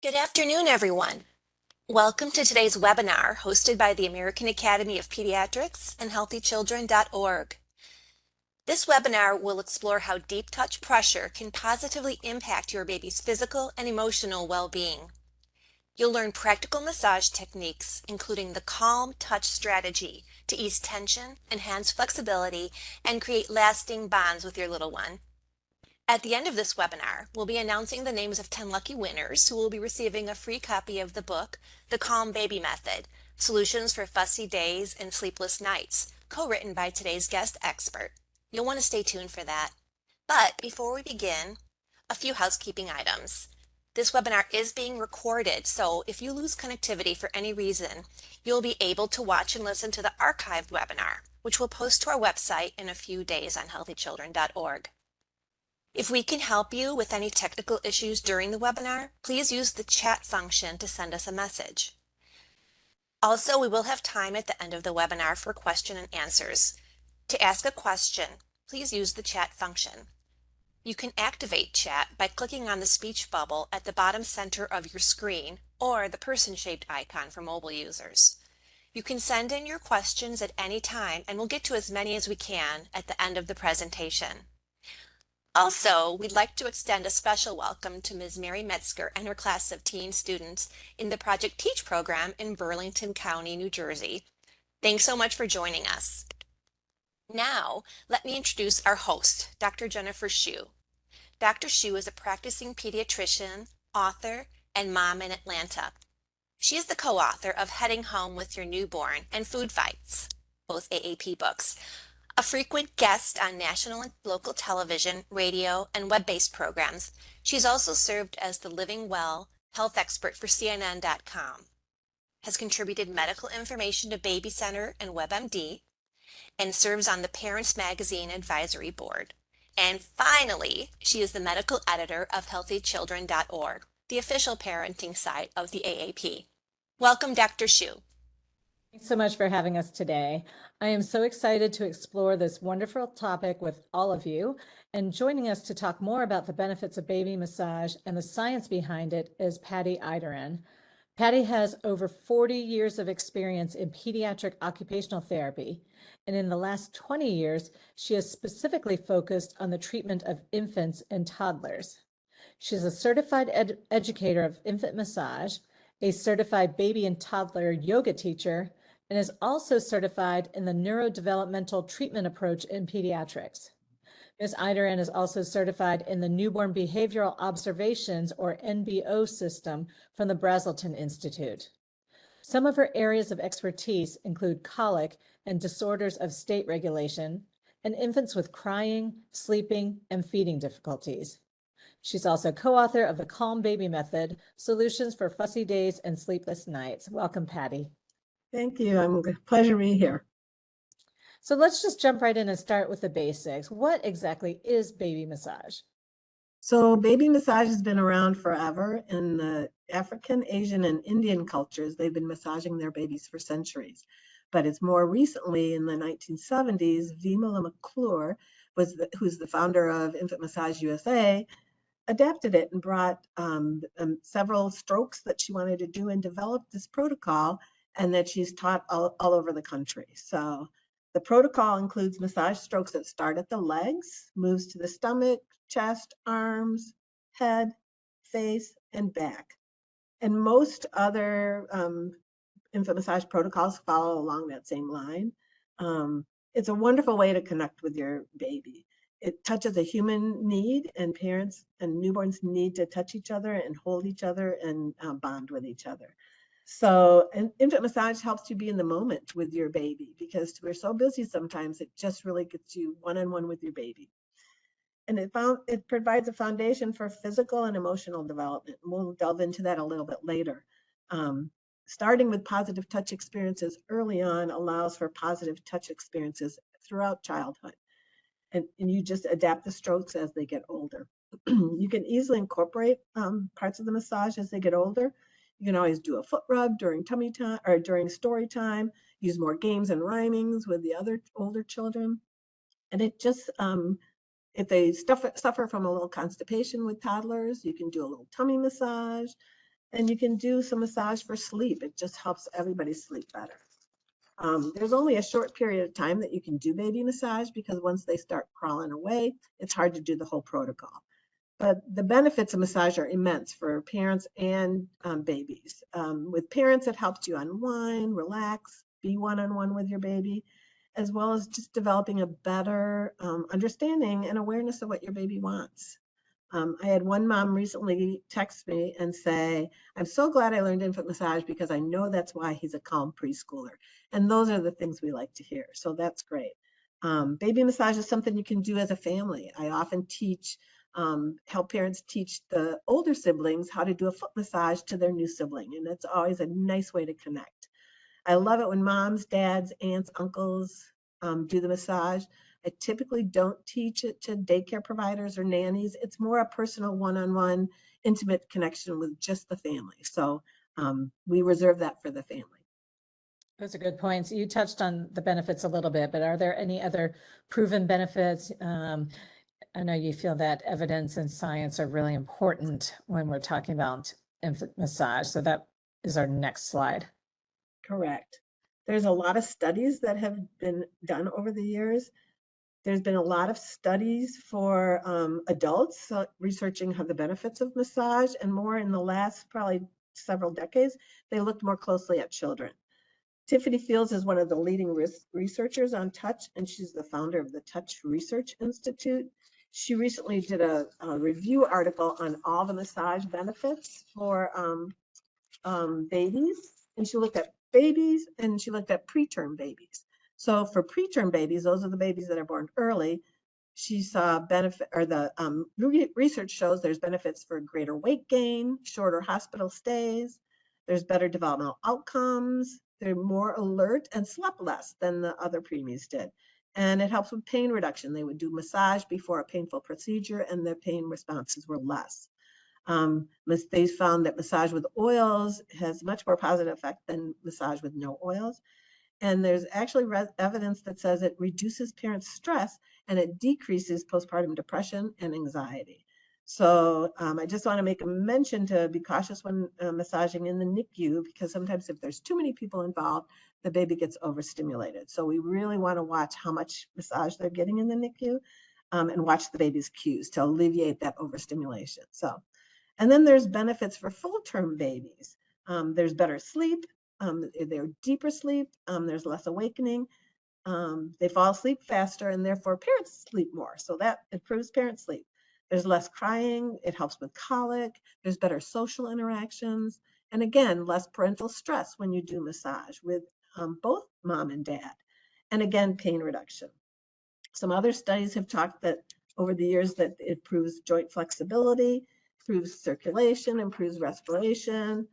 Good afternoon, everyone. Welcome to today's webinar hosted by the American Academy of Pediatrics and HealthyChildren.org. This webinar will explore how deep touch pressure can positively impact your baby's physical and emotional well-being. You'll learn practical massage techniques, including the calm touch strategy to ease tension, enhance flexibility, and create lasting bonds with your little one. At the end of this webinar, we'll be announcing the names of 10 lucky winners who will be receiving a free copy of the book, The Calm Baby Method, Solutions for Fussy Days and Sleepless Nights, co-written by today's guest expert. You'll want to stay tuned for that. But before we begin, a few housekeeping items. This webinar is being recorded, so if you lose connectivity for any reason, you'll be able to watch and listen to the archived webinar, which we'll post to our website in a few days on healthychildren.org. If we can help you with any technical issues during the webinar, please use the chat function to send us a message. Also, we will have time at the end of the webinar for question and answers. To ask a question, please use the chat function. You can activate chat by clicking on the speech bubble at the bottom center of your screen or the person-shaped icon for mobile users. You can send in your questions at any time, and we'll get to as many as we can at the end of the presentation. Also, we'd like to extend a special welcome to Ms. Mary Metzger and her class of teen students in the Project Teach program in Burlington County, New Jersey. Thanks so much for joining us. Now, let me introduce our host, Dr. Jennifer Hsu. Dr. Hsu is a practicing pediatrician, author, and mom in Atlanta. She is the co-author of Heading Home with Your Newborn and Food Fights, both AAP books, a frequent guest on national and local television, radio, and web-based programs. She's also served as the Living Well health expert for CNN.com, has contributed medical information to Baby Center and WebMD, and serves on the Parents Magazine Advisory Board. And finally, she is the medical editor of HealthyChildren.org, the official parenting site of the AAP. Welcome, Dr. Hsu. Thanks so much for having us today. I am so excited to explore this wonderful topic with all of you. And joining us to talk more about the benefits of baby massage and the science behind it is Patty Ideren. Patty has over 40 years of experience in pediatric occupational therapy. And in the last 20 years, she has specifically focused on the treatment of infants and toddlers. She's a certified educator of infant massage, a certified baby and toddler yoga teacher, and is also certified in the neurodevelopmental treatment approach in pediatrics. Ms. Ideren is also certified in the Newborn Behavioral Observations, or NBO system from the Brazelton Institute. Some of her areas of expertise include colic and disorders of state regulation, and infants with crying, sleeping, and feeding difficulties. She's also co-author of the Calm Baby Method, Solutions for Fussy Days and Sleepless Nights. Welcome, Patty. Thank you. I'm pleasure being here. So let's just jump right in and start with the basics. What exactly is baby massage? So baby massage has been around forever. In the African, Asian, and Indian cultures, they've been massaging their babies for centuries. But it's more recently, in the 1970s, Vimala McClure, who's the founder of Infant Massage USA, adapted it and brought several strokes that she wanted to do and developed this protocol, and that she's taught all over the country. So the protocol includes massage strokes that start at the legs, moves to the stomach, chest, arms, head, face, and back. And most other infant massage protocols follow along that same line. It's a wonderful way to connect with your baby. It touches a human need, and parents and newborns need to touch each other and hold each other and bond with each other. So an infant massage helps you be in the moment with your baby, because we're so busy sometimes, it just really gets you one-on-one with your baby. And it provides a foundation for physical and emotional development. We'll delve into that a little bit later. Starting with positive touch experiences early on allows for positive touch experiences throughout childhood. And you just adapt the strokes as they get older. You can easily incorporate parts of the massage as they get older. You can always do a foot rub during tummy time or during story time, use more games and rhymings with the other older children. And it just, if they suffer from a little constipation with toddlers, you can do a little tummy massage. And you can do some massage for sleep. It just helps everybody sleep better. There's only a short period of time that you can do baby massage because once they start crawling away, it's hard to do the whole protocol. But the benefits of massage are immense for parents and babies. With parents, it helps you unwind, relax, be one-on-one with your baby, as well as just developing a better understanding and awareness of what your baby wants. I had one mom recently text me and say, I'm so glad I learned infant massage because I know that's why he's a calm preschooler. And those are the things we like to hear. So that's great. Baby massage is something you can do as a family. I often help parents teach the older siblings how to do a foot massage to their new sibling. And it's always a nice way to connect. I love it when moms, dads, aunts, uncles do the massage. I typically don't teach it to daycare providers or nannies. It's more a personal one-on-one intimate connection with just the family. So we reserve that for the family. Those are good points. You touched on the benefits a little bit, but are there any other proven benefits? I know you feel that evidence and science are really important when we're talking about infant massage. So that is our next slide. Correct. There's a lot of studies that have been done over the years. There's been a lot of studies for adults researching how the benefits of massage, and more in the last probably several decades, they looked more closely at children. Tiffany Fields is one of the leading researchers on touch, and she's the founder of the Touch Research Institute. She recently did a review article on all the massage benefits for babies, and she looked at babies and she looked at preterm babies. So for preterm babies, those are the babies that are born early, she saw benefit, or the research shows there's benefits for greater weight gain, shorter hospital stays, there's better developmental outcomes, they're more alert and slept less than the other preemies did. And it helps with pain reduction. They would do massage before a painful procedure and their pain responses were less. They found that massage with oils has much more positive effect than massage with no oils. And there's actually evidence that says it reduces parents' stress and it decreases postpartum depression and anxiety. So I just want to make a mention to be cautious when massaging in the NICU, because sometimes if there's too many people involved, the baby gets overstimulated. So we really want to watch how much massage they're getting in the NICU and watch the baby's cues to alleviate that overstimulation. So, and then there's benefits for full-term babies. There's better sleep, they're deeper sleep, there's less awakening, they fall asleep faster, and therefore parents sleep more. So that improves parent sleep. There's less crying, it helps with colic, there's better social interactions, and again, less parental stress when you do massage with both mom and dad. And again, pain reduction. Some other studies have talked that over the years that it improves joint flexibility, improves circulation, improves respiration,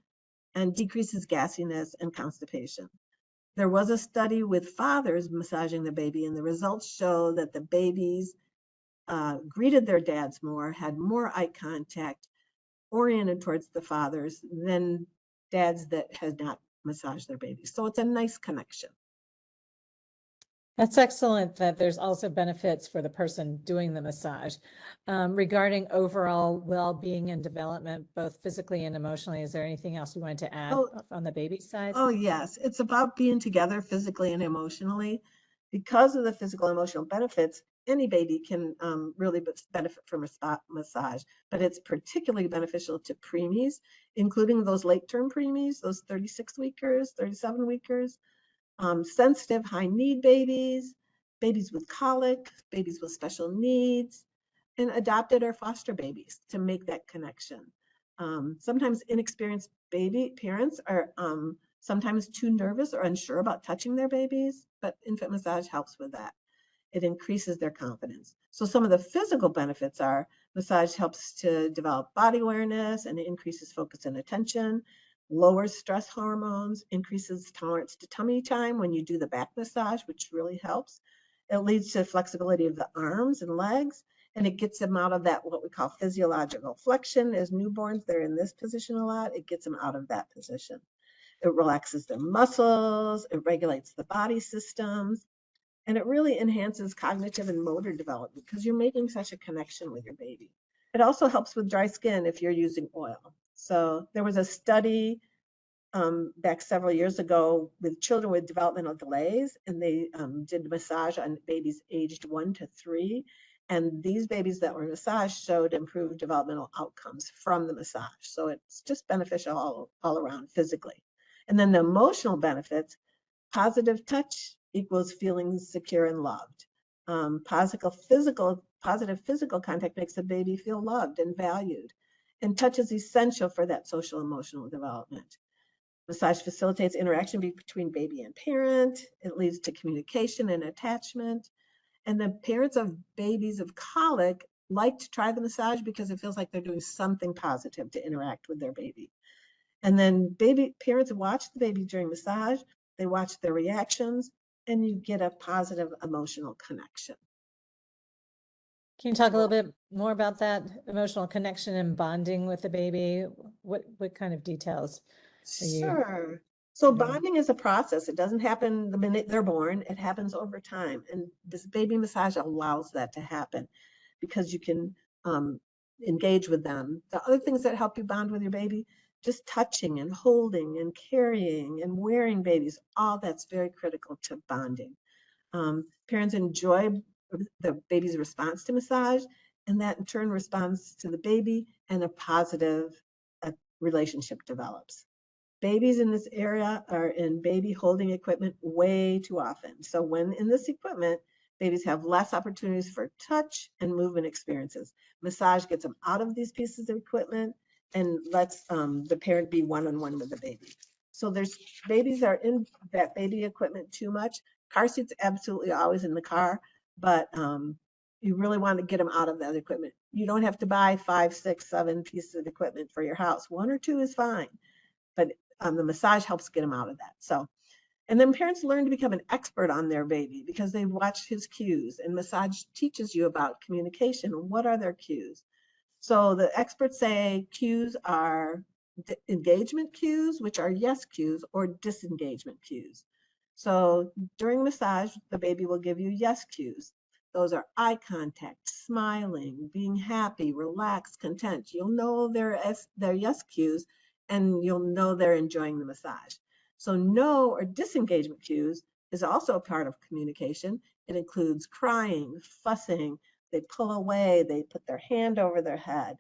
and decreases gassiness and constipation. There was a study with fathers massaging the baby, and the results show that the babies greeted their dads more, had more eye contact, oriented towards the fathers than dads that had not massaged their babies. So it's a nice connection. That's excellent that there's also benefits for the person doing the massage. Regarding overall well-being and development, both physically and emotionally, is there anything else you wanted to add on the baby side? Oh, yes. It's about being together physically and emotionally. Because of the physical and emotional benefits, any baby can really benefit from massage, but it's particularly beneficial to preemies, including those late-term preemies, those 36-weekers, 37-weekers, sensitive high-need babies, babies with colic, babies with special needs, and adopted or foster babies to make that connection. Sometimes inexperienced baby parents are sometimes too nervous or unsure about touching their babies, but infant massage helps with that. It increases their confidence. So some of the physical benefits are massage helps to develop body awareness and it increases focus and attention, lowers stress hormones, increases tolerance to tummy time when you do the back massage, which really helps. It leads to flexibility of the arms and legs, and it gets them out of that, what we call physiological flexion. As newborns, they're in this position a lot. It gets them out of that position. It relaxes their muscles, it regulates the body systems, and it really enhances cognitive and motor development because you're making such a connection with your baby. It also helps with dry skin if you're using oil. So there was a study back several years ago with children with developmental delays, and they did massage on babies aged 1 to 3. And these babies that were massaged showed improved developmental outcomes from the massage. So it's just beneficial all around physically. And then the emotional benefits, positive touch equals feeling secure and loved. Positive physical contact makes the baby feel loved and valued. And touch is essential for that social emotional development. Massage facilitates interaction between baby and parent. It leads to communication and attachment. And the parents of babies of colic like to try the massage because it feels like they're doing something positive to interact with their baby. And then parents watch the baby during massage, they watch their reactions, and you get a positive emotional connection. Can you talk a little bit more about that emotional connection and bonding with the baby? What kind of details are you Sure. So considering? bonding is a process. It doesn't happen the minute they're born. It happens over time. And this baby massage allows that to happen because you can engage with them. The other things that help you bond with your baby, just touching and holding and carrying and wearing babies, all that's very critical to bonding. Parents enjoy the baby's response to massage, and that in turn responds to the baby, and a positive relationship develops. Babies in this area are in baby holding equipment way too often. So when in this equipment, babies have less opportunities for touch and movement experiences. Massage gets them out of these pieces of equipment and lets the parent be one-on-one with the baby. So babies are in that baby equipment too much. Car seats absolutely always in the car, but you really want to get them out of that equipment. You don't have to buy 5, 6, 7 pieces of equipment for your house. 1 or 2 is fine, but the massage helps get them out of that. So, and then parents learn to become an expert on their baby because they watch his cues, and massage teaches you about communication. What are their cues? So the experts say cues are engagement cues, which are yes cues, or disengagement cues. So during massage, the baby will give you yes cues. Those are eye contact, smiling, being happy, relaxed, content. You'll know their yes cues, and you'll know they're enjoying the massage. So no or disengagement cues is also a part of communication. It includes crying, fussing, they pull away, they put their hand over their head,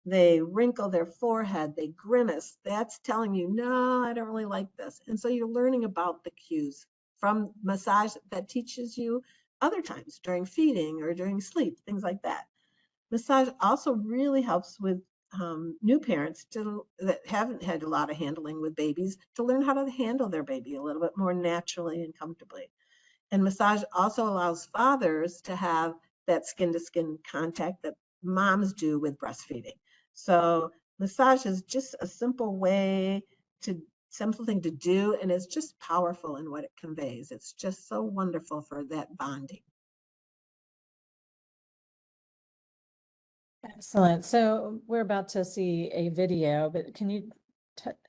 they wrinkle their forehead, they grimace. That's telling you, no, I don't really like this. And so you're learning about the cues from massage that teaches you other times during feeding or during sleep, things like that. Massage also really helps with new parents that haven't had a lot of handling with babies to learn how to handle their baby a little bit more naturally and comfortably. And massage also allows fathers to have that skin to skin contact that moms do with breastfeeding. So massage is just a simple thing to do, and it's just powerful in what it conveys. It's just so wonderful for that bonding. Excellent. So we're about to see a video, but can you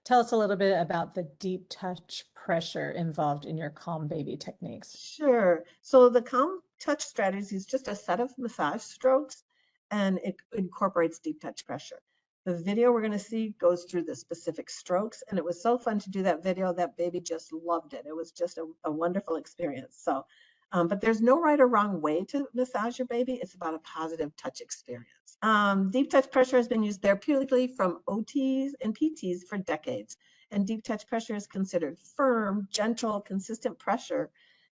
tell us a little bit about the deep touch pressure involved in your calm baby techniques? Sure. So the calm touch strategy is just a set of massage strokes, and it incorporates deep touch pressure. The video we're going to see goes through the specific strokes, and it was so fun to do that video. That baby just loved it. It was just a wonderful experience. So, but there's no right or wrong way to massage your baby. It's about a positive touch experience. Deep touch pressure has been used therapeutically from OTs and PTs for decades, and deep touch pressure is considered firm, gentle, consistent pressure.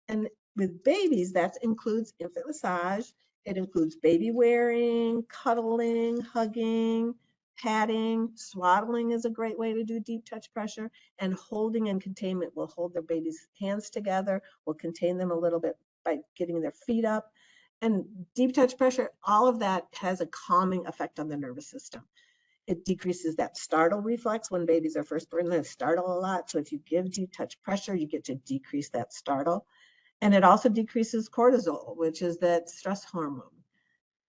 And with babies, that includes infant massage. It includes baby wearing, cuddling, hugging, patting. Swaddling is a great way to do deep touch pressure. And holding and containment will hold their baby's hands together, will contain them a little bit by getting their feet up. And deep touch pressure, all of that has a calming effect on the nervous system. It decreases that startle reflex when babies are first born. They startle a lot. So if you give deep touch pressure, you get to decrease that startle. And it also decreases cortisol, which is that stress hormone.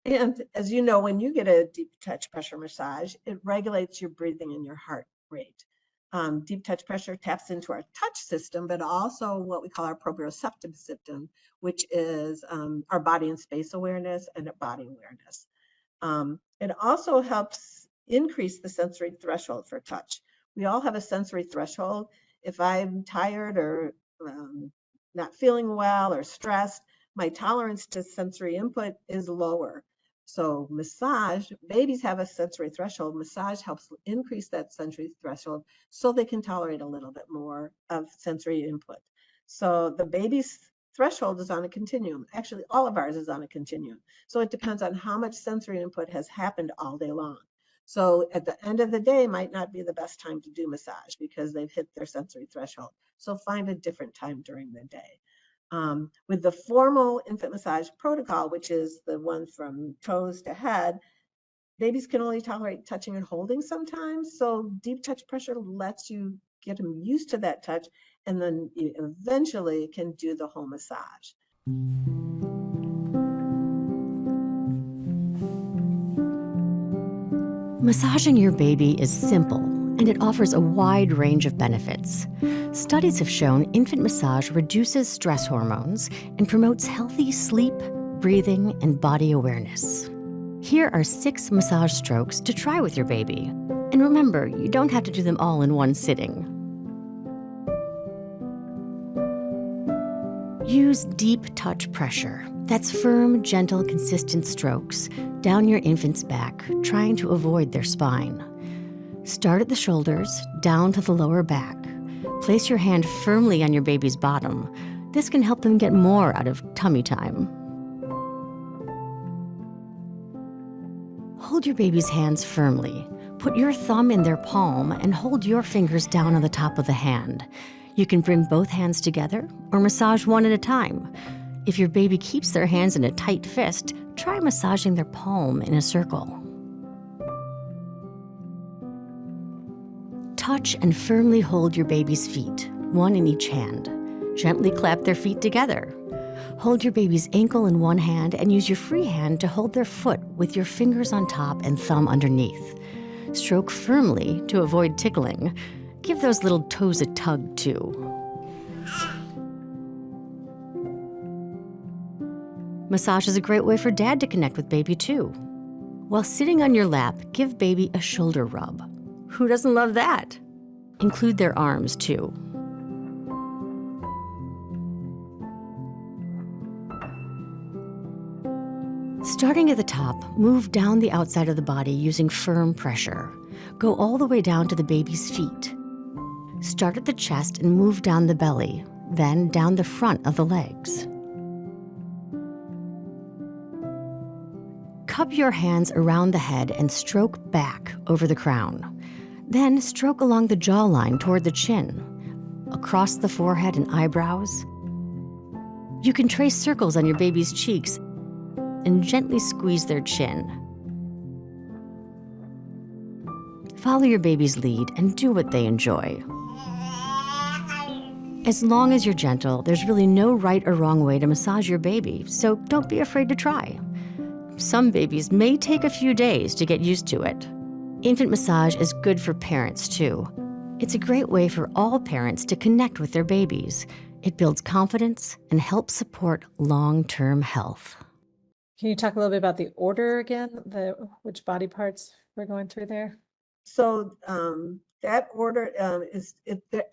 And as you know, when you get a deep touch pressure massage, it regulates your breathing and your heart rate. Deep touch pressure taps into our touch system, but also what we call our proprioceptive system, which is our body and space awareness and body awareness. It also helps increase the sensory threshold for touch. We all have a sensory threshold. If I'm tired or not feeling well or stressed, my tolerance to sensory input is lower. So massage, babies have a sensory threshold. Massage helps increase that sensory threshold so they can tolerate a little bit more of sensory input. So the baby's threshold is on a continuum. Actually, all of ours is on a continuum. So it depends on how much sensory input has happened all day long. So at the end of the day might not be the best time to do massage because they've hit their sensory threshold. So find a different time during the day. With the formal infant massage protocol, which is the one from toes to head, babies can only tolerate touching and holding sometimes. So deep touch pressure lets you get them used to that touch, and then you eventually can do the whole massage. Massaging your baby is simple, and it offers a wide range of benefits. Studies have shown infant massage reduces stress hormones and promotes healthy sleep, breathing, and body awareness. Here are 6 massage strokes to try with your baby. And remember, you don't have to do them all in one sitting. Use deep touch pressure. That's firm, gentle, consistent strokes down your infant's back, trying to avoid their spine. Start at the shoulders, down to the lower back. Place your hand firmly on your baby's bottom. This can help them get more out of tummy time. Hold your baby's hands firmly. Put your thumb in their palm and hold your fingers down on the top of the hand. You can bring both hands together or massage one at a time. If your baby keeps their hands in a tight fist, try massaging their palm in a circle. Touch and firmly hold your baby's feet, one in each hand. Gently clap their feet together. Hold your baby's ankle in one hand and use your free hand to hold their foot with your fingers on top and thumb underneath. Stroke firmly to avoid tickling. Give those little toes a tug, too. Massage is a great way for dad to connect with baby, too. While sitting on your lap, give baby a shoulder rub. Who doesn't love that? Include their arms, too. Starting at the top, move down the outside of the body using firm pressure. Go all the way down to the baby's feet. Start at the chest and move down the belly, then down the front of the legs. Cup your hands around the head and stroke back over the crown. Then stroke along the jawline toward the chin, across the forehead and eyebrows. You can trace circles on your baby's cheeks and gently squeeze their chin. Follow your baby's lead and do what they enjoy. As long as you're gentle, there's really no right or wrong way to massage your baby, so don't be afraid to try. Some babies may take a few days to get used to it. Infant massage is good for parents, too. It's a great way for all parents to connect with their babies. It builds confidence and helps support long-term health. Can you talk a little bit about the order again, which body parts we're going through there? So that order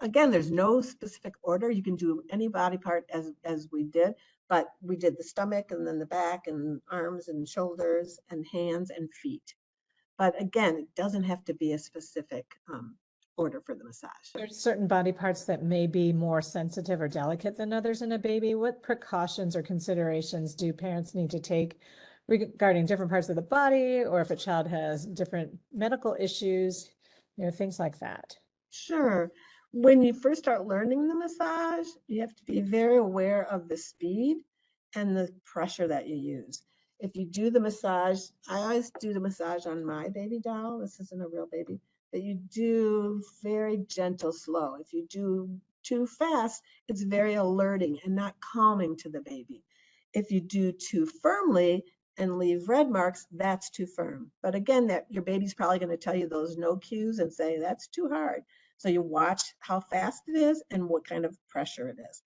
again, there's no specific order. You can do any body part as we did, but we did the stomach and then the back and arms and shoulders and hands and feet. But again, it doesn't have to be a specific order for the massage. There's certain body parts that may be more sensitive or delicate than others in a baby. What precautions or considerations do parents need to take regarding different parts of the body, or if a child has different medical issues, things like that? Sure. When you first start learning the massage, you have to be very aware of the speed and the pressure that you use. If you do the massage, I always do the massage on my baby doll. This isn't a real baby. That you do very gentle, slow. If you do too fast, it's very alerting and not calming to the baby. If you do too firmly and leave red marks, that's too firm. But again, that your baby's probably going to tell you those no cues and say that's too hard. So you watch how fast it is and what kind of pressure it is.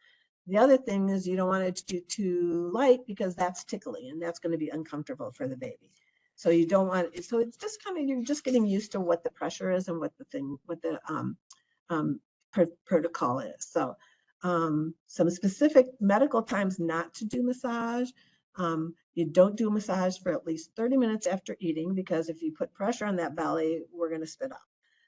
The other thing is you don't want it to do too light because that's tickly and that's going to be uncomfortable for the baby. So you don't want, so it's just kind of, you're just getting used to what the pressure is and what the protocol is. So some specific medical times not to do massage. You don't do massage for at least 30 minutes after eating, because if you put pressure on that belly, we're going to spit up.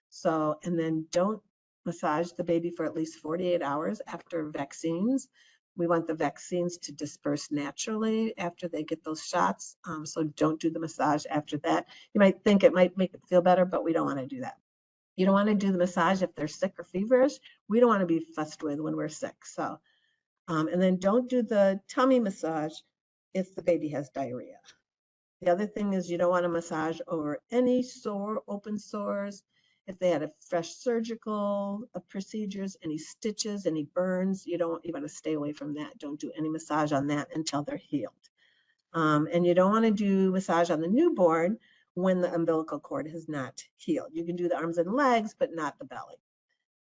So, and then don't massage the baby for at least 48 hours after vaccines. We want the vaccines to disperse naturally after they get those shots. So don't do the massage after that. You might think it might make it feel better, but we don't want to do that. You don't want to do the massage if they're sick or feverish. We don't want to be fussed with when we're sick. So, and then don't do the tummy massage if the baby has diarrhea. The other thing is you don't want to massage over any sore, open sores. If they had a fresh surgical procedures, any stitches, any burns, you want to stay away from that. Don't do any massage on that until they're healed. And you don't want to do massage on the newborn when the umbilical cord has not healed. You can do the arms and legs, but not the belly.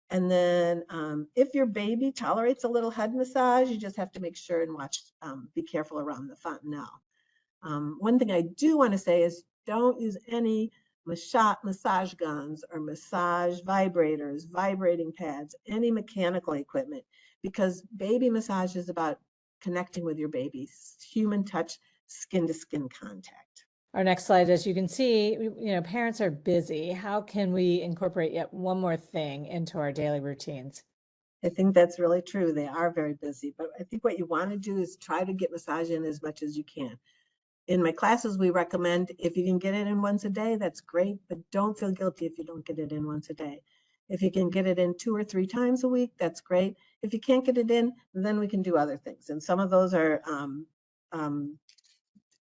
And then if your baby tolerates a little head massage, you just have to make sure and watch, be careful around the fontanelle. One thing I do want to say is don't use any massage guns or massage vibrators, vibrating pads, any mechanical equipment, because baby massage is about connecting with your baby, human touch, skin to skin contact. Our next slide, as you can see, parents are busy. How can we incorporate yet one more thing into our daily routines? I think that's really true. They are very busy, but I think what you want to do is try to get massage in as much as you can. In my classes, we recommend if you can get it in once a day, that's great, but don't feel guilty if you don't get it in once a day. If you can get it in 2 or 3 times a week, that's great. If you can't get it in, then we can do other things. And some of those are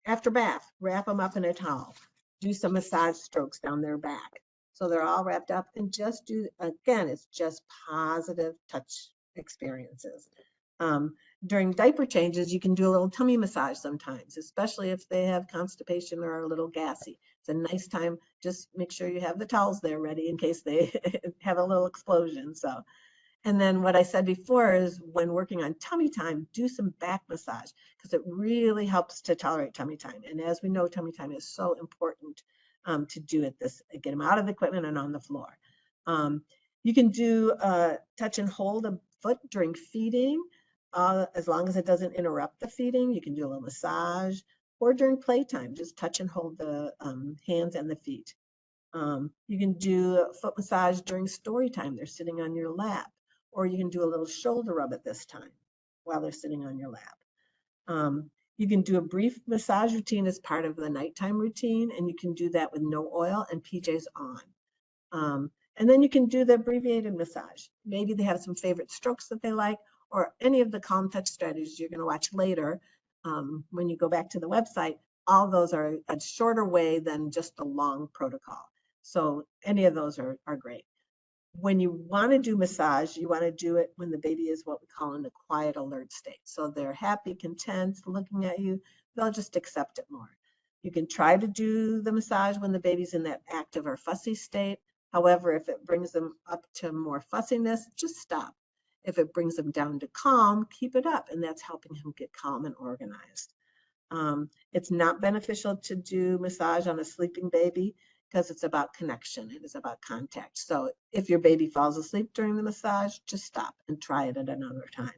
after bath, wrap them up in a towel, do some massage strokes down their back. So they're all wrapped up, and just do, again, it's just positive touch experiences. During diaper changes, you can do a little tummy massage sometimes, especially if they have constipation or are a little gassy. It's a nice time. Just make sure you have the towels there ready in case they have a little explosion. So, and then what I said before is when working on tummy time, do some back massage, because it really helps to tolerate tummy time. And as we know, tummy time is so important to do it get them out of the equipment and on the floor. You can do touch and hold a foot during feeding. As long as it doesn't interrupt the feeding, you can do a little massage, or during playtime, just touch and hold the hands and the feet. You can do a foot massage during story time. They're sitting on your lap, or you can do a little shoulder rub at this time while they're sitting on your lap. You can do a brief massage routine as part of the nighttime routine, and you can do that with no oil and PJs on. And then you can do the abbreviated massage. Maybe they have some favorite strokes that they like, or any of the calm touch strategies you're going to watch later when you go back to the website. All those are a shorter way than just a long protocol. So any of those are great. When you want to do massage, you want to do it when the baby is what we call in a quiet alert state. So they're happy, content, looking at you. They'll just accept it more. You can try to do the massage when the baby's in that active or fussy state. However, if it brings them up to more fussiness, just stop. If it brings them down to calm, keep it up, and that's helping him get calm and organized. It's not beneficial to do massage on a sleeping baby because it's about connection. It is about contact. So if your baby falls asleep during the massage, just stop and try it at another time.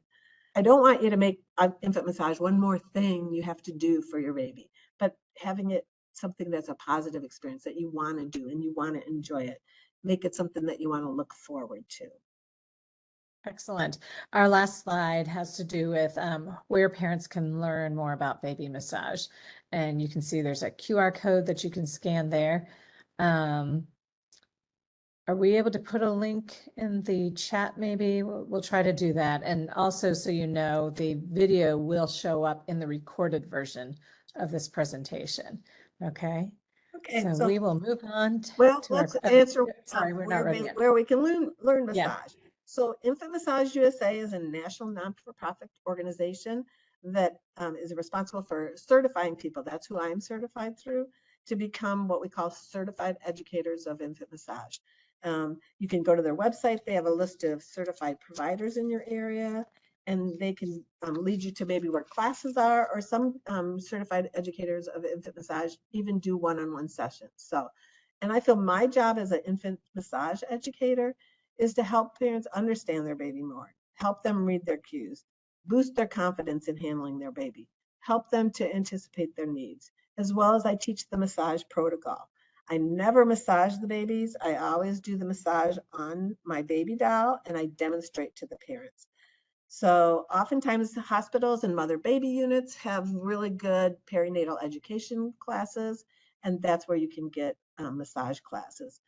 I don't want you to make infant massage one more thing you have to do for your baby, but having it something that's a positive experience that you want to do and you want to enjoy it. Make it something that you want to look forward to. Excellent. Our last slide has to do with where parents can learn more about baby massage. And you can see there's a QR code that you can scan there. Are we able to put a link in the chat maybe? We'll try to do that. And also, so you know, the video will show up in the recorded version of this presentation. Okay. Okay, So we will move on well, to let's our, answer sorry, we're not ready yet. where we can learn massage. Yeah. So Infant Massage USA is a national non-for-profit organization that is responsible for certifying people. That's who I'm certified through, to become what we call certified educators of infant massage. You can go to their website. They have a list of certified providers in your area, and they can lead you to maybe where classes are, or some certified educators of infant massage even do one-on-one sessions. So, and I feel my job as an infant massage educator is to help parents understand their baby more, help them read their cues, boost their confidence in handling their baby, help them to anticipate their needs, as well as I teach the massage protocol. I never massage the babies. I always do the massage on my baby doll, and I demonstrate to the parents. So oftentimes the hospitals and mother-baby units have really good perinatal education classes, and that's where you can get massage classes.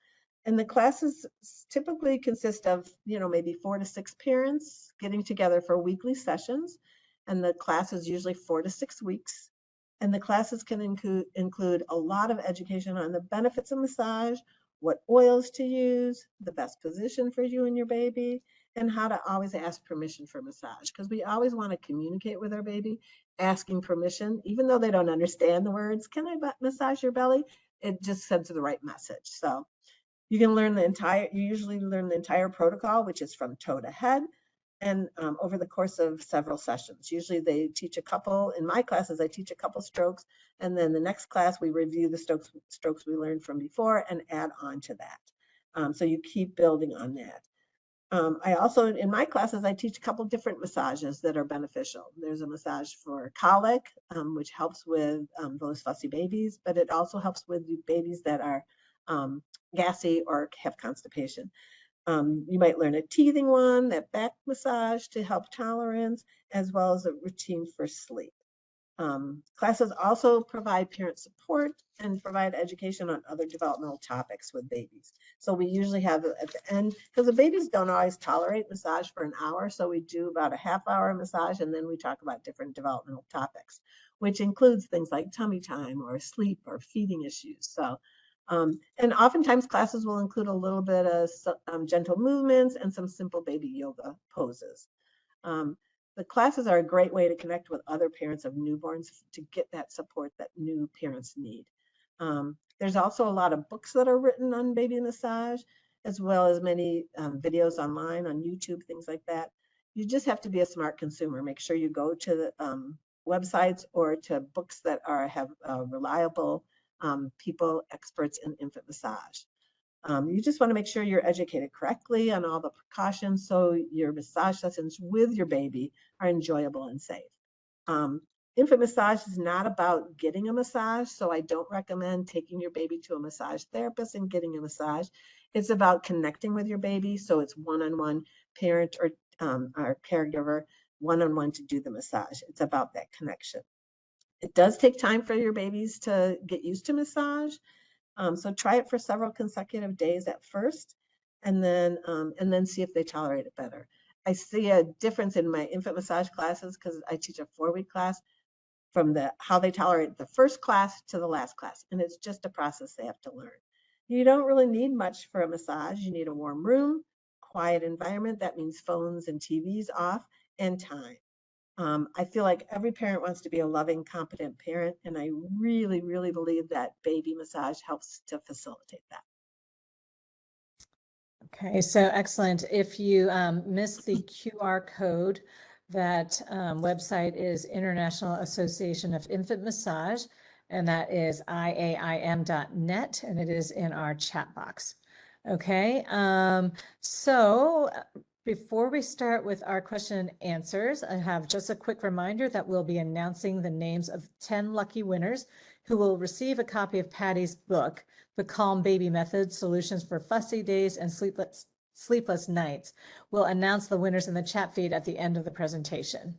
And the classes typically consist of, maybe 4 to 6 parents getting together for weekly sessions. And the class is usually 4 to 6 weeks. And the classes can include a lot of education on the benefits of massage, what oils to use, the best position for you and your baby, and how to always ask permission for massage. Because we always want to communicate with our baby, asking permission, even though they don't understand the words, "Can I massage your belly?" It just sends the right message. So you usually learn the entire protocol, which is from toe to head, and over the course of several sessions. Usually they teach a couple, in my classes, I teach a couple strokes, and then the next class we review the strokes we learned from before and add on to that. So you keep building on that. I also, in my classes, I teach a couple different massages that are beneficial. There's a massage for colic, which helps with those fussy babies, but it also helps with babies that are gassy or have constipation. You might learn a teething one, that back massage to help tolerance, as well as a routine for sleep. Classes also provide parent support and provide education on other developmental topics with babies. So we usually have at the end, because the babies don't always tolerate massage for an hour, so we do about a half-hour massage, and then we talk about different developmental topics, which includes things like tummy time or sleep or feeding issues. So, and oftentimes classes will include a little bit of gentle movements and some simple baby yoga poses. The classes are a great way to connect with other parents of newborns to get that support that new parents need. There's also a lot of books that are written on baby massage, as well as many videos online on YouTube, things like that. You just have to be a smart consumer. Make sure you go to the websites or to books that have reliable people, experts in infant massage. You just want to make sure you're educated correctly on all the precautions so your massage sessions with your baby are enjoyable and safe. Infant massage is not about getting a massage, so I don't recommend taking your baby to a massage therapist and getting a massage. It's about connecting with your baby, so it's one-on-one, parent or caregiver, one-on-one to do the massage. It's about that connection. It does take time for your babies to get used to massage. So try it for several consecutive days at first, and then see if they tolerate it better. I see a difference in my infant massage classes because I teach a 4-week class from how they tolerate the first class to the last class, and it's just a process they have to learn. You don't really need much for a massage. You need a warm room, quiet environment. That means phones and TVs off, and time. I feel like every parent wants to be a loving, competent parent, and I really, really believe that baby massage helps to facilitate that. Okay, so excellent. If you missed the QR code, that website is International Association of Infant Massage, and that is IAIM.net, and it is in our chat box. Okay, so before we start with our question and answers, I have just a quick reminder that we'll be announcing the names of 10 lucky winners who will receive a copy of Patty's book, The Calm Baby Method, Solutions for Fussy Days and Sleepless Nights. We'll announce the winners in the chat feed at the end of the presentation.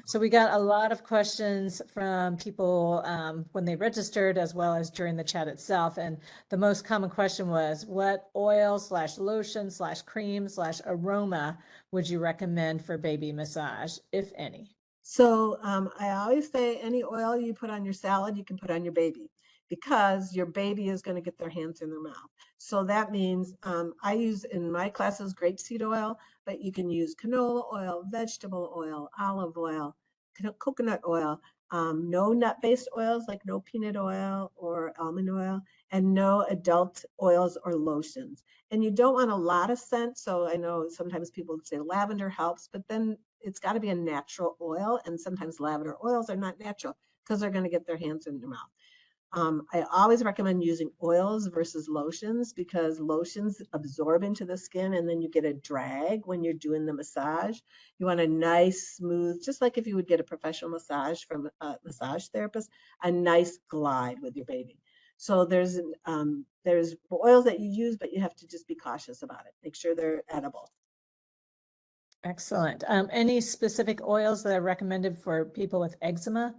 So we got a lot of questions from people when they registered, as well as during the chat itself. And the most common question was, what oil / lotion / cream / aroma would you recommend for baby massage, if any? So I always say any oil you put on your salad, you can put on your baby, because your baby is going to get their hands in their mouth. So that means I use in my classes grapeseed oil, but you can use canola oil, vegetable oil, olive oil, coconut oil, no nut-based oils like no peanut oil or almond oil, and no adult oils or lotions. And you don't want a lot of scent. So I know sometimes people say lavender helps, but then it's got to be a natural oil, and sometimes lavender oils are not natural because they're going to get their hands in their mouth. I always recommend using oils versus lotions because lotions absorb into the skin and then you get a drag when you're doing the massage. You want a nice, smooth, just like if you would get a professional massage from a massage therapist, a nice glide with your baby. So there's oils that you use, but you have to just be cautious about it. Make sure they're edible. Excellent. Any specific oils that are recommended for people with eczema?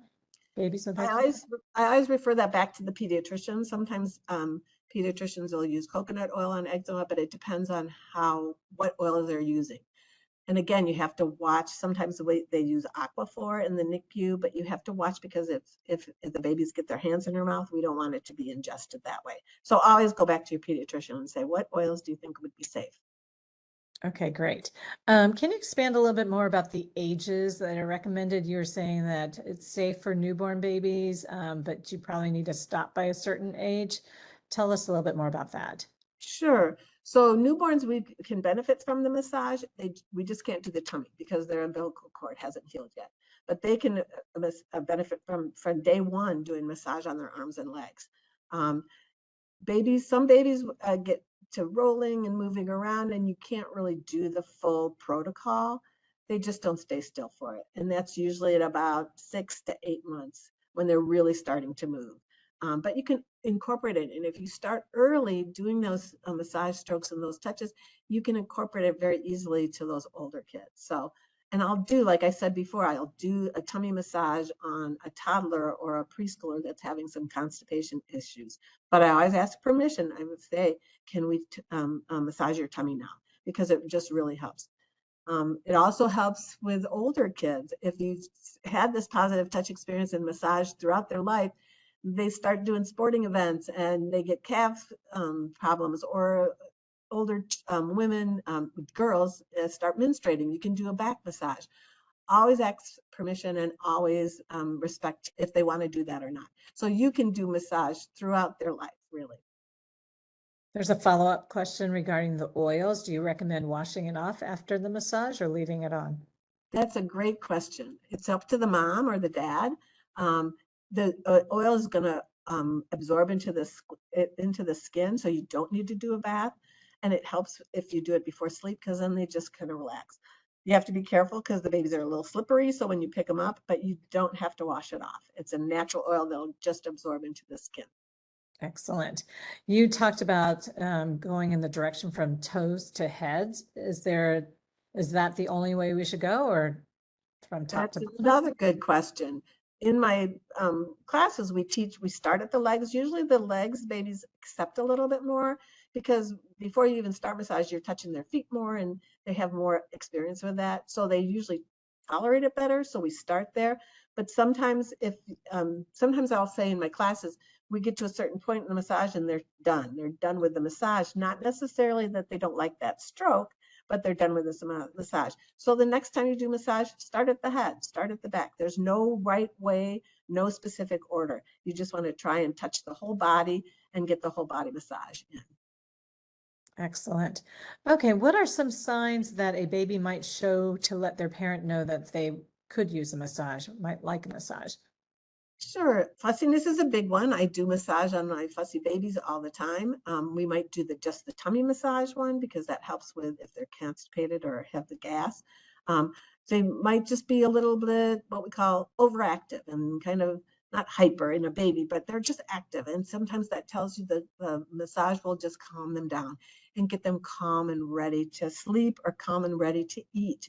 Babies with eczema? I always refer that back to the pediatrician. Sometimes pediatricians will use coconut oil on eczema, but it depends on what oil they're using. And again, you have to watch. Sometimes the way they use Aquaphor in the NICU, but you have to watch because if the babies get their hands in their mouth, we don't want it to be ingested that way. So always go back to your pediatrician and say, what oils do you think would be safe? Okay, great. Can you expand a little bit more about the ages that are recommended? You're saying that it's safe for newborn babies, but you probably need to stop by a certain age. Tell us a little bit more about that. Sure. So newborns, we can benefit from the massage. We just can't do the tummy because their umbilical cord hasn't healed yet. But they can benefit from day one doing massage on their arms and legs. Some babies get to rolling and moving around and you can't really do the full protocol. They just don't stay still for it. And that's usually at about 6 to 8 months when they're really starting to move. But you can incorporate it. And if you start early doing those massage strokes and those touches, you can incorporate it very easily to those older kids. So, and I'll do, like I said before, I'll do a tummy massage on a toddler or a preschooler that's having some constipation issues. But I always ask permission. I would say, can we massage your tummy now? Because it just really helps. It also helps with older kids. If you've had this positive touch experience in massage throughout their life, they start doing sporting events and they get calf problems, or older women, girls start menstruating. You can do a back massage. Always ask permission and always respect if they want to do that or not. So you can do massage throughout their life, really. There's a follow-up question regarding the oils. Do you recommend washing it off after the massage or leaving it on? That's a great question. It's up to the mom or the dad. The oil is going to absorb into the skin, so you don't need to do a bath. And it helps if you do it before sleep because then they just kind of relax. You have to be careful because the babies are a little slippery, so when you pick them up, but you don't have to wash it off. It's a natural oil that'll just absorb into the skin. Excellent. You talked about going in the direction from toes to heads. Is that the only way we should go, or from top to That's bottom? another good question. In my classes, we start at the legs. Usually the legs, babies accept a little bit more because before you even start massage, you're touching their feet more and they have more experience with that. So they usually tolerate it better. So we start there. But sometimes sometimes I'll say in my classes, we get to a certain point in the massage and they're done. They're done with the massage. Not necessarily that they don't like that stroke, but they're done with this massage. So the next time you do massage, start at the head, start at the back. There's no right way, no specific order. You just want to try and touch the whole body and get the whole body massage in. Excellent. Okay, what are some signs that a baby might show to let their parent know that they could use a massage, might like a massage? Sure. Fussiness is a big one. I do massage on my fussy babies all the time. We might do just the tummy massage one because that helps with if they're constipated or have the gas. They might just be a little bit what we call overactive and kind of not hyper in a baby, but they're just active. And sometimes that tells you that the massage will just calm them down and get them calm and ready to sleep or calm and ready to eat.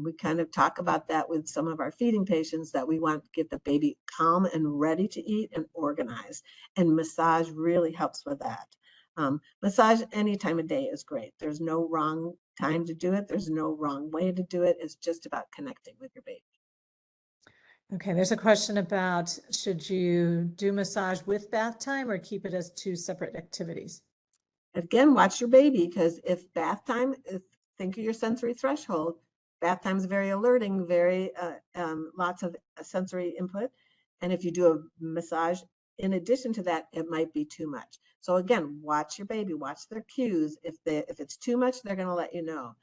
We kind of talk about that with some of our feeding patients that we want to get the baby calm and ready to eat and organized. And massage really helps with that. Massage any time of day is great. There's no wrong time to do it. There's no wrong way to do it. It's just about connecting with your baby. Okay, there's a question about should you do massage with bath time or keep it as two separate activities? Again, watch your baby because if bath time, think of your sensory threshold. Bath time is very alerting, very lots of sensory input. And if you do a massage in addition to that, it might be too much. So again, watch your baby, watch their cues. If it's too much, they're going to let you know.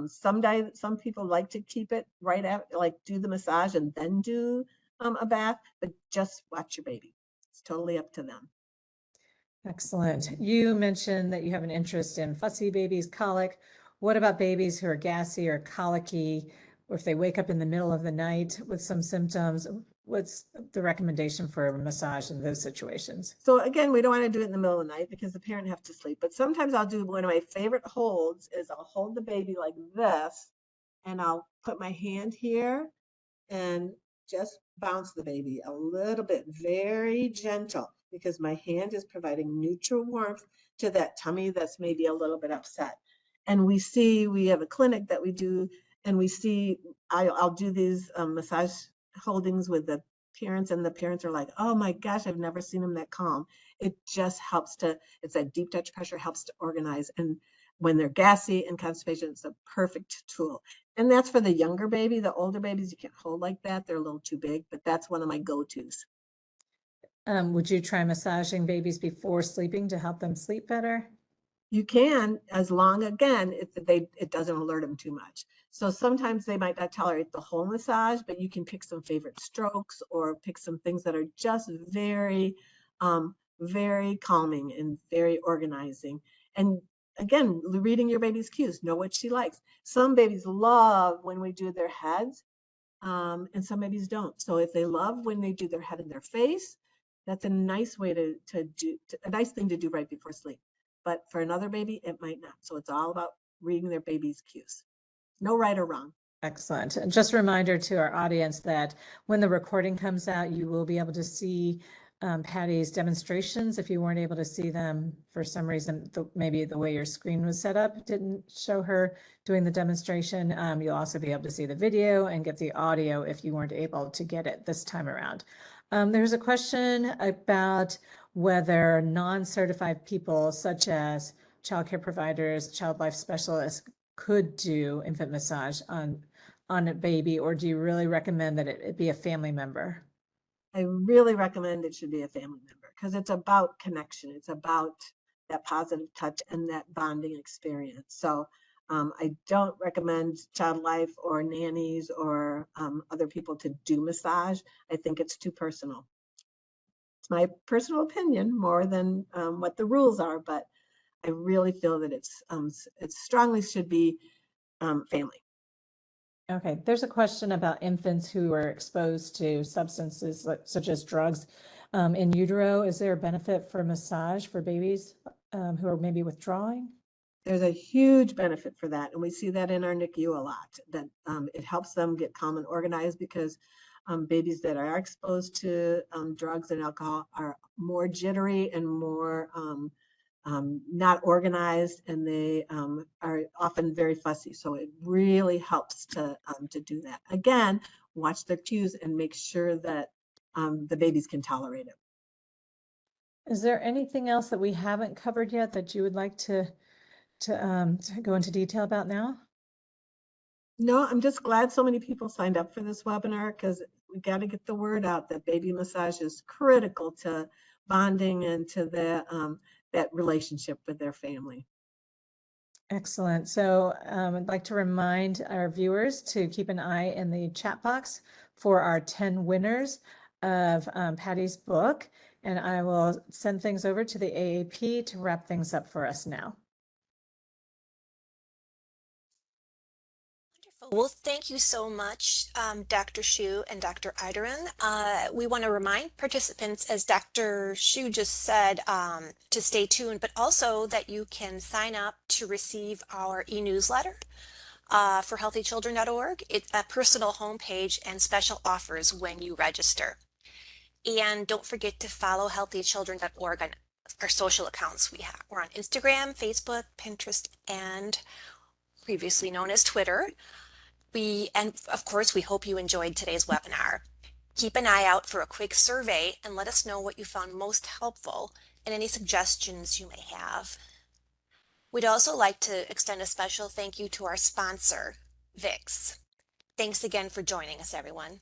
Some people like to keep it right after, like do the massage and then do a bath, but just watch your baby. It's totally up to them. Excellent. You mentioned that you have an interest in fussy babies, colic. What about babies who are gassy or colicky, or if they wake up in the middle of the night with some symptoms? What's the recommendation for a massage in those situations? So again, we don't want to do it in the middle of the night because the parent has to sleep. But sometimes I'll do one of my favorite holds is I'll hold the baby like this, and I'll put my hand here and just bounce the baby a little bit, very gentle, because my hand is providing neutral warmth to that tummy that's maybe a little bit upset. And we have a clinic that we do, and we see, I'll do these massage holdings with the parents, and the parents are like, oh my gosh, I've never seen them that calm. It just helps to, it's that deep touch pressure helps to organize. And when they're gassy and constipation, it's a perfect tool. And that's for the younger baby. The older babies, you can't hold like that. They're a little too big, but that's one of my go-tos. Would you try massaging babies before sleeping to help them sleep better? You can, as long, again, it doesn't alert them too much. So sometimes they might not tolerate the whole massage, but you can pick some favorite strokes or pick some things that are just very calming and very organizing. And again, reading your baby's cues, know what she likes. Some babies love when we do their heads, and some babies don't. So if they love when they do their head and their face, that's a nice way a nice thing to do right before sleep. But for another baby, it might not. So it's all about reading their baby's cues. No right or wrong. Excellent. And just a reminder to our audience that when the recording comes out, you will be able to see Patty's demonstrations. If you weren't able to see them for some reason, maybe the way your screen was set up didn't show her doing the demonstration, you'll also be able to see the video and get the audio if you weren't able to get it this time around. There's a question about whether non-certified people such as childcare providers, child life specialists could do infant massage on a baby, or do you really recommend that it be a family member? I really recommend it should be a family member because it's about connection. It's about that positive touch and that bonding experience. So I don't recommend child life or nannies or other people to do massage. I think it's too personal. It's my personal opinion more than what the rules are, but I really feel that it strongly should be family. Okay, there's a question about infants who are exposed to substances such as drugs in utero. Is there a benefit for massage for babies who are maybe withdrawing? There's a huge benefit for that. And we see that in our NICU a lot, that it helps them get calm and organized because babies that are exposed to drugs and alcohol are more jittery and more not organized, and they are often very fussy. So it really helps to do that. Again, watch their cues and make sure that the babies can tolerate it. Is there anything else that we haven't covered yet that you would like to go into detail about now? No, I'm just glad so many people signed up for this webinar because we got to get the word out that baby massage is critical to bonding and to that relationship with their family. Excellent. So I'd like to remind our viewers to keep an eye in the chat box for our 10 winners of Patty's book. And I will send things over to the AAP to wrap things up for us now. Wonderful. Well, thank you so much, Dr. Shu and Dr. Iderin. We want to remind participants, as Dr. Shu just said, to stay tuned, but also that you can sign up to receive our e-newsletter for healthychildren.org. It's a personal homepage and special offers when you register. And don't forget to follow healthychildren.org on our social accounts we have. We're on Instagram, Facebook, Pinterest, and previously known as Twitter. And of course, we hope you enjoyed today's webinar. Keep an eye out for a quick survey and let us know what you found most helpful and any suggestions you may have. We'd also like to extend a special thank you to our sponsor, Vicks. Thanks again for joining us, everyone.